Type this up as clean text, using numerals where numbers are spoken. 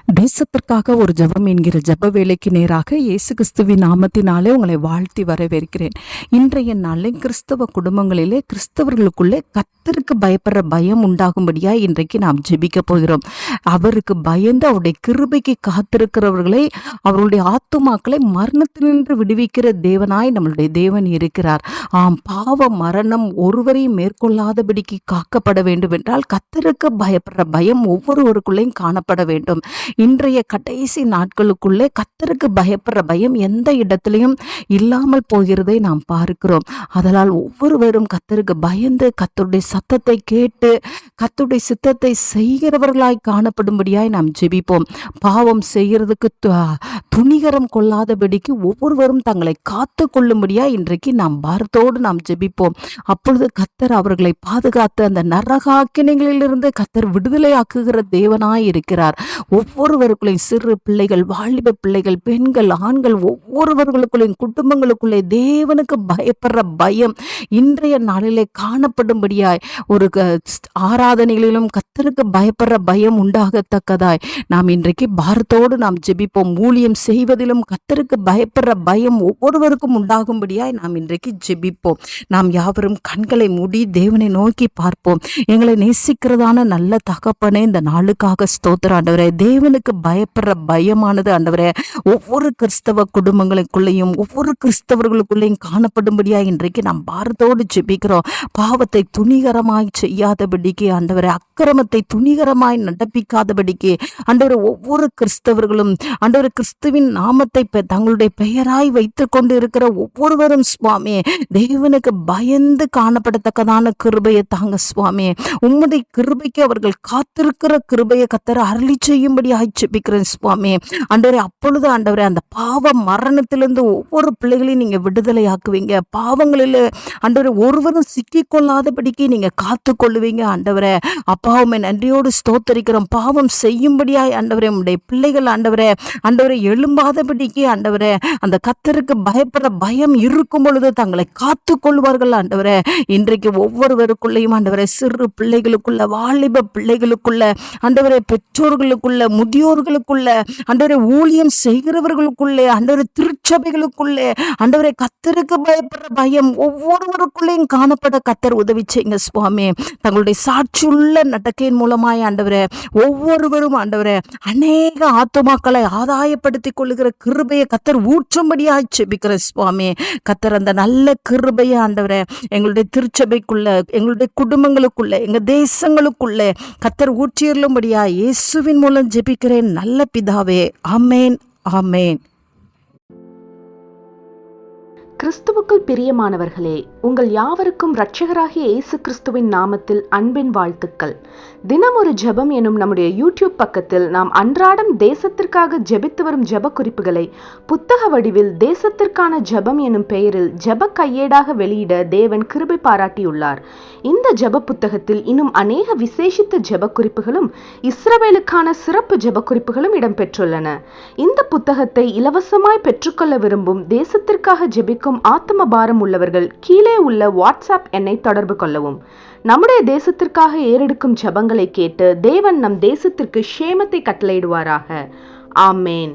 தேசத்திற்காக ஒரு ஜெபம் என்கிற ஜெப வேலைக்கு நேராக இயேசு கிறிஸ்துவின் நாமத்தினாலே உங்களை வாழ்த்தி வரவேற்கிறேன். இன்றைய நாளில் கிறிஸ்தவ குடும்பங்களிலே கிறிஸ்தவர்களுக்குள்ளே கர்த்தருக்கு பயப்படுற பயம் உண்டாகும்படியா இன்றைக்கு நாம் ஜெபிக்க போகிறோம். அவருக்கு பயந்து அவருடைய கிருபைக்கு காத்திருக்கிறவர்களை, அவருடைய ஆத்துமாக்களை மரணத்தினின்று விடுவிக்கிற தேவனாய் நம்மளுடைய தேவன் இருக்கிறார். பாவ மரணம் ஒருவரையும் மேற்கொள்ளாதபடிக்கு காக்கப்பட வேண்டும் என்றால் கர்த்தருக்கு பயப்படுற பயம் ஒவ்வொருவருக்குள்ளேயும் காணப்பட வேண்டும். இன்றைய கடைசி நாட்களுக்குள்ளே கர்த்தருக்கு பயப்படுற பயம் எந்த இடத்திலையும் இல்லாமல் போகிறதை நாம் பார்க்கிறோம். அதனால் ஒவ்வொருவரும் கர்த்தருக்கு பயந்து கர்த்தருடைய சத்தத்தை கேட்டு கர்த்தருடைய சித்தத்தை செய்கிறவர்களாய் காணப்படும்படியாய் நாம் ஜெபிப்போம். பாவம் செய்கிறதுக்கு துணிகரம் கொள்ளாதபடிக்கு ஒவ்வொருவரும் தங்களை காத்து கொள்ளும்படியாய் இன்றைக்கு நாம் பாரத்தோடு நாம் ஜெபிப்போம். அப்பொழுது கர்த்தர் அவர்களை பாதுகாத்து அந்த நரகாக்கினைகளிலிருந்து கர்த்தர் விடுதலையாக்குகிற தேவனாய் இருக்கிறார். ஒவ்வொருவருக்குள்ளேயும் சிறு பிள்ளைகள், வாலிப பிள்ளைகள், பெண்கள், ஆண்கள் ஒவ்வொருவர்களுக்குள்ளேயும் குடும்பங்களுக்குள்ளே தேவனுக்கு பயப்படுற பயம் இன்றைய நாளிலே காணப்படும்படியாய் ஒரு ஆராதனைகளிலும் கர்த்தருக்கு பயப்படுற பயம் உண்டாகத்தக்கதாய் நாம் இன்றைக்கு பாரத்தோடு நாம் ஜெபிப்போம். ஊழியம் செய்வதிலும் கர்த்தருக்கு பயப்படுற பயம் ஒவ்வொருவருக்கும் உண்டாகும்படியாய் நாம் இன்றைக்கு ஜெபிப்போம். நாம் யாவரும் கண்களை மூடி தேவனை நோக்கி பார்ப்போம். எங்களை நேசிக்கிறதான நல்ல தகப்பனே, இந்த நாளுக்காக ஸ்தோத்திரம் ஆண்டவரே. தேவனுக்கு பயப்படுற பயமானது ஆண்டவரே ஒவ்வொரு கிறிஸ்தவ குடும்பங்களுக்குள்ளேயும் ஒவ்வொரு கிறிஸ்தவர்களுக்குள்ளேயும் காணப்படும்படியா இன்றைக்கு நாம் பாரத்தோடு ஜெபிக்கிறோம். பாவத்தை துணிகரமாய் செய்யாதபடிக்கு ஆண்டவரே, அக்கிரமத்தை துணிகரமாய் நடப்பிக்காதபடிக்கு ஆண்டவரே, ஒவ்வொரு கிறிஸ்தவர்களும் ஆண்டவரே கிறிஸ்துவின் நாமத்தை தங்களுடைய பெயராய் வைத்துக் கொண்டு இருக்கிற ஒவ்வொருவரும் சுவாமி தேவனுக்கு பயந்து காணப்படத்தக்கதான கிருபையை தாங்க சுவாமி. உம்முடைய கிருபைக்கு அவர்கள் காத்திருக்கிற கிருபையை கர்த்தர் அருளி செய்யும்படி ஆய்ச்சிப்பிக்கிறேன் சுவாமி. ஆண்டவரே, அப்பொழுது ஆண்டவரே அந்த பாவ மரணத்திலிருந்து ஒவ்வொரு பிள்ளைகளையும் நீங்க விடுதலை ஆக்குவீங்க. பாவங்களில் ஆண்டவரே ஒருவரும் சிக்கிக்கொள்ளாதபடிக்கு நீங்க காத்து கொள்ளுவீங்க. ஆண்டவரே அப்பாவுமே நன்றியோடு ஸ்தோத்தரிக்கிறோம். பாவம் செய்யும்படியாய் ஆண்டவரே உம்முடைய பிள்ளைகள் ஆண்டவரே எழும்பாதபடிக்கு ஆண்டவரே அந்த கர்த்தருக்கு பயப்படுற பயம் இருக்கும் பொழுது தங்களை காத்து கொள்வார்கள். ஆண்டவரே இன்றைக்கு ஒவ்வொருவருக்குள்ளேயும் ஆண்டவரே சிறு பிள்ளைகளுக்குள்ள, வாலிப பிள்ளைகளுக்குள்ள, ஆண்டவரே பெற்றோர்களுக்குள்ள, முதியோர்களுக்குள்ள, ஆண்டவரே ஊழியம் செய்கிறவர்களுக்குள்ளே, ஆண்டவரே திருச்சபைகளுக்குள்ளே, ஆண்டவரே கர்த்தருக்கு பயப்படுற பயம் ஒவ்வொருவருக்குள்ளேயும் காணப்பட கர்த்தர் உதவி செய்யுங்க சுவாமி. தங்களுடைய சாட்சியுள்ள நடக்கையின் மூலமாய் ஆண்டவரே ஒவ்வொருவரும் ஆண்டவரே அநேக ஆத்துமாக்களை ஆதாயப்படுத்திக் கொள்ளுகிற கிருபையை கர்த்தர் ஊற்றும்படியாய் ஜெபிக்கிற சுவாமி. கர்த்தர் அந்த நல்ல கிருபையை ஆண்டவரே எங்களுடைய திருச்சபைக்குள்ள, எங்களுடைய குடும்பங்களுக்குள்ள, எங்க தேசங்களுக்குள்ள கர்த்தர் ஊற்றியருளும்படியா இயேசுவின் மூலம் ஜெபிக்கிறேன் நல்ல பிதாவே. ஆமேன், ஆமேன். கிறிஸ்துவுக்குள் பிரியமானவர்களே, உங்கள் யாவருக்கும் இரட்சகராகிய இயேசு கிறிஸ்துவின் நாமத்தில் அன்பின் வாழ்த்துக்கள். தினம் ஒரு ஜெபம் எனும் நம்முடைய யூடியூப் பக்கத்தில் நாம் அன்றாடம் தேசத்திற்காக ஜெபித்து வரும் ஜெப குறிப்புகளை புத்தக வடிவில் தேசத்திற்கான ஜெபம் எனும் பெயரில் ஜெப கையேடாக வெளியிட தேவன் கிருபை பாராட்டியுள்ளார். இந்த ஜெப புத்தகத்தில் இன்னும் அநேக விசேஷித்த ஜெப குறிப்புகளும் இஸ்ரவேலுக்கான சிறப்பு ஜெப குறிப்புகளும் இடம்பெற்றுள்ளன. இந்த புத்தகத்தை இலவசமாய் பெற்றுக்கொள்ள விரும்பும் தேசத்திற்காக ஜெபிக்கும் ஆத்ம பாரம் உள்ளவர்கள் கீழே உள்ள வாட்ஸ்அப் எண்ணை தொடர்பு கொள்ளவும். நம்முடைய தேசத்திற்காக ஏறெடுக்கும் ஜெபங்களை கேட்டு தேவன் நம் தேசத்திற்கு க்ஷேமத்தை கட்டளையிடுவாராக. ஆமேன்.